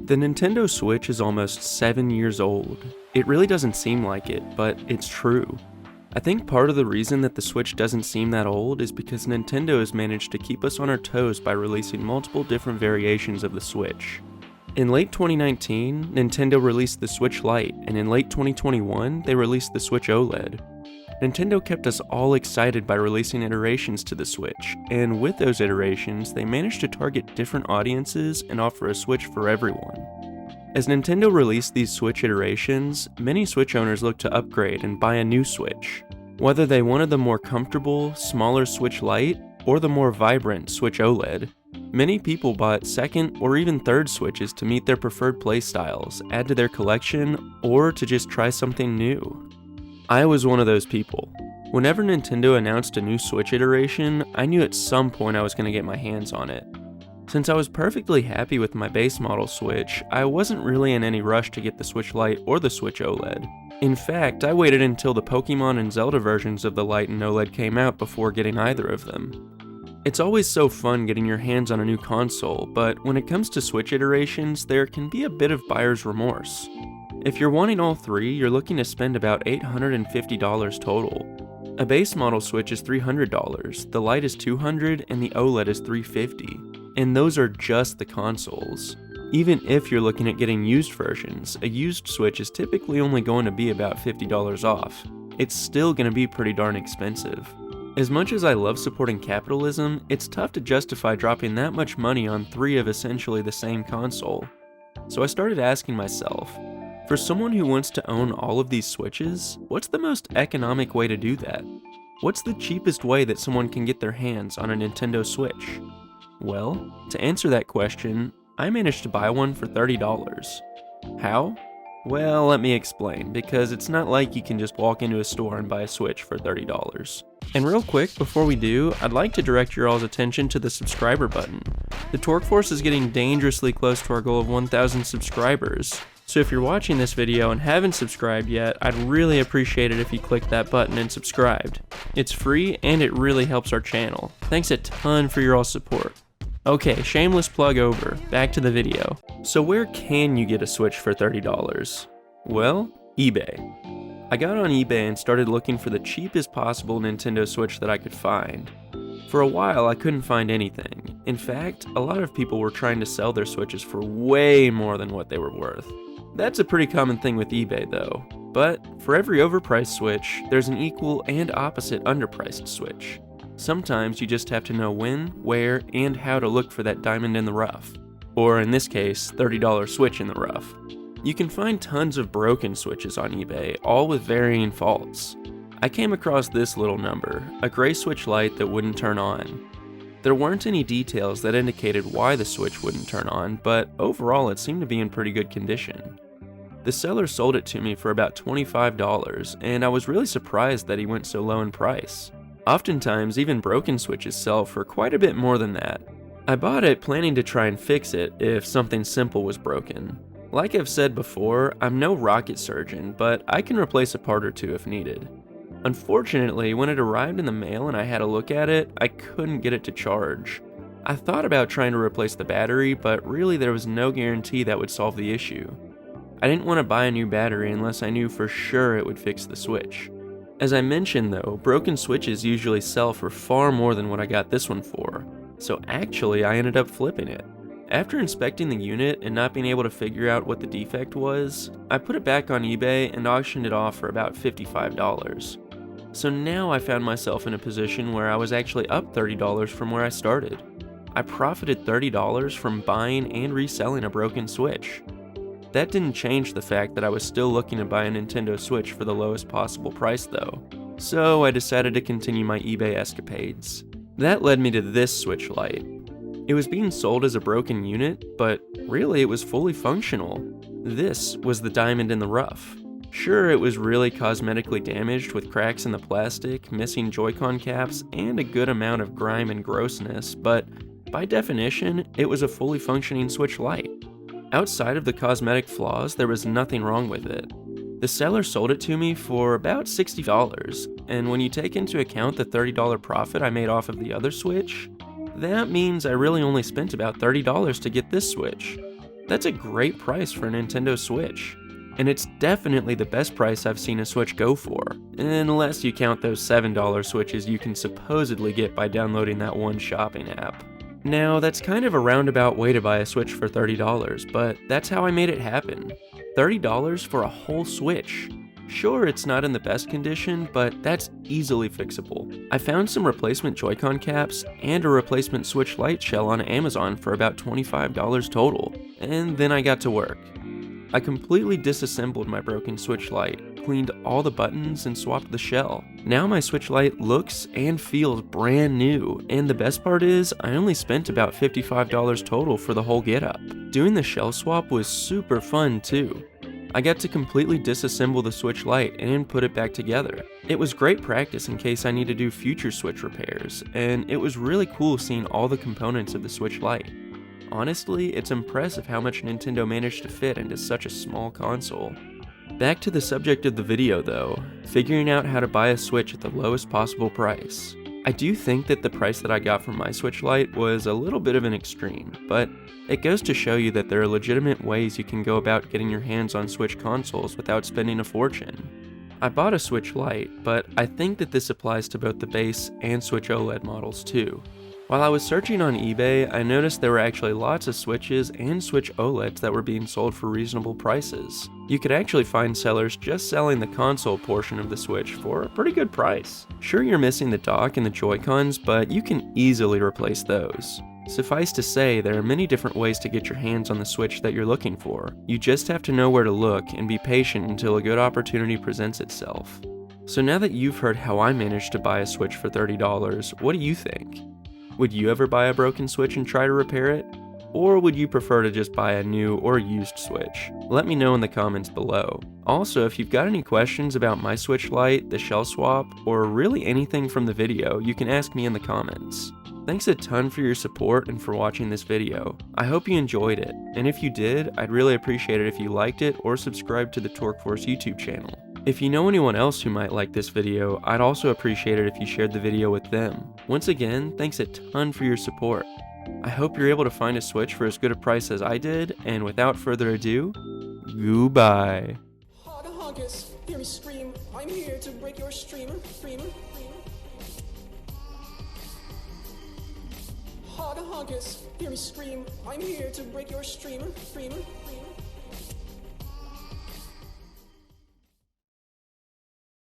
The Nintendo Switch is almost 7 years old. It really doesn't seem like it, but it's true. I think part of the reason that the Switch doesn't seem that old is because Nintendo has managed to keep us on our toes by releasing multiple different variations of the Switch. In late 2019, Nintendo released the Switch Lite, and in late 2021, they released the Switch OLED. Nintendo kept us all excited by releasing iterations to the Switch, and with those iterations, they managed to target different audiences and offer a Switch for everyone. As Nintendo released these Switch iterations, many Switch owners looked to upgrade and buy a new Switch. Whether they wanted the more comfortable, smaller Switch Lite, or the more vibrant Switch OLED, many people bought second or even third Switches to meet their preferred playstyles, add to their collection, or to just try something new. I was one of those people. Whenever Nintendo announced a new Switch iteration, I knew at some point I was going to get my hands on it. Since I was perfectly happy with my base model Switch, I wasn't really in any rush to get the Switch Lite or the Switch OLED. In fact, I waited until the Pokemon and Zelda versions of the Lite and OLED came out before getting either of them. It's always so fun getting your hands on a new console, but when it comes to Switch iterations, there can be a bit of buyer's remorse. If you're wanting all three, you're looking to spend about $850 total. A base model Switch is $300, the Lite is $200, and the OLED is $350. And those are just the consoles. Even if you're looking at getting used versions, a used Switch is typically only going to be about $50 off. It's still going to be pretty darn expensive. As much as I love supporting capitalism, it's tough to justify dropping that much money on three of essentially the same console. So I started asking myself, for someone who wants to own all of these Switches, what's the most economic way to do that? What's the cheapest way that someone can get their hands on a Nintendo Switch? Well, to answer that question, I managed to buy one for $30. How? Well, let me explain, because it's not like you can just walk into a store and buy a Switch for $30. And real quick, before we do, I'd like to direct your all's attention to the subscriber button. The Torque Force is getting dangerously close to our goal of 1,000 subscribers. So if you're watching this video and haven't subscribed yet, I'd really appreciate it if you clicked that button and subscribed. It's free and it really helps our channel. Thanks a ton for your all's support. Okay, shameless plug over, back to the video. So where can you get a Switch for $30? Well, eBay. I got on eBay and started looking for the cheapest possible Nintendo Switch that I could find. For a while, I couldn't find anything. In fact, a lot of people were trying to sell their Switches for way more than what they were worth. That's a pretty common thing with eBay though, but for every overpriced Switch, there's an equal and opposite underpriced Switch. Sometimes you just have to know when, where, and how to look for that diamond in the rough. Or in this case, $30 Switch in the rough. You can find tons of broken Switches on eBay, all with varying faults. I came across this little number, a gray Switch Lite that wouldn't turn on. There weren't any details that indicated why the Switch wouldn't turn on, but overall it seemed to be in pretty good condition. The seller sold it to me for about $25, and I was really surprised that he went so low in price. Oftentimes, even broken Switches sell for quite a bit more than that. I bought it planning to try and fix it if something simple was broken. Like I've said before, I'm no rocket surgeon, but I can replace a part or two if needed. Unfortunately, when it arrived in the mail and I had a look at it, I couldn't get it to charge. I thought about trying to replace the battery, but really there was no guarantee that would solve the issue. I didn't want to buy a new battery unless I knew for sure it would fix the Switch. As I mentioned though, broken Switches usually sell for far more than what I got this one for, so actually I ended up flipping it. After inspecting the unit and not being able to figure out what the defect was, I put it back on eBay and auctioned it off for about $55. So now I found myself in a position where I was actually up $30 from where I started. I profited $30 from buying and reselling a broken Switch. That didn't change the fact that I was still looking to buy a Nintendo Switch for the lowest possible price though, so I decided to continue my eBay escapades. That led me to this Switch Lite. It was being sold as a broken unit, but really it was fully functional. This was the diamond in the rough. Sure, it was really cosmetically damaged with cracks in the plastic, missing Joy-Con caps, and a good amount of grime and grossness, but by definition, it was a fully functioning Switch Lite. Outside of the cosmetic flaws, there was nothing wrong with it. The seller sold it to me for about $60, and when you take into account the $30 profit I made off of the other Switch, that means I really only spent about $30 to get this Switch. That's a great price for a Nintendo Switch, and it's definitely the best price I've seen a Switch go for, unless you count those $7 Switches you can supposedly get by downloading that one shopping app. Now, that's kind of a roundabout way to buy a Switch for $30, but that's how I made it happen. $30 for a whole Switch. Sure, it's not in the best condition, but that's easily fixable. I found some replacement Joy-Con caps and a replacement Switch Lite shell on Amazon for about $25 total, and then I got to work. I completely disassembled my broken Switch Lite, cleaned all the buttons, and swapped the shell. Now my Switch Lite looks and feels brand new, and the best part is, I only spent about $55 total for the whole getup. Doing the shell swap was super fun too. I got to completely disassemble the Switch Lite and put it back together. It was great practice in case I need to do future Switch repairs, and it was really cool seeing all the components of the Switch Lite. Honestly, it's impressive how much Nintendo managed to fit into such a small console. Back to the subject of the video though, figuring out how to buy a Switch at the lowest possible price. I do think that the price that I got for my Switch Lite was a little bit of an extreme, but it goes to show you that there are legitimate ways you can go about getting your hands on Switch consoles without spending a fortune. I bought a Switch Lite, but I think that this applies to both the base and Switch OLED models too. While I was searching on eBay, I noticed there were actually lots of Switches and Switch OLEDs that were being sold for reasonable prices. You could actually find sellers just selling the console portion of the Switch for a pretty good price. Sure, you're missing the dock and the Joy-Cons, but you can easily replace those. Suffice to say, there are many different ways to get your hands on the Switch that you're looking for. You just have to know where to look and be patient until a good opportunity presents itself. So now that you've heard how I managed to buy a Switch for $30, what do you think? Would you ever buy a broken Switch and try to repair it? Or would you prefer to just buy a new or used Switch? Let me know in the comments below. Also, if you've got any questions about my Switch Lite, the shell swap, or really anything from the video, you can ask me in the comments. Thanks a ton for your support and for watching this video. I hope you enjoyed it, and if you did, I'd really appreciate it if you liked it or subscribed to the TorqueForce YouTube channel. If you know anyone else who might like this video, I'd also appreciate it if you shared the video with them. Once again, thanks a ton for your support. I hope you're able to find a Switch for as good a price as I did, and without further ado, goodbye. Hear me scream, I'm here to break your stream. Hog-a-honkus, hear me scream, I'm here to break your stream.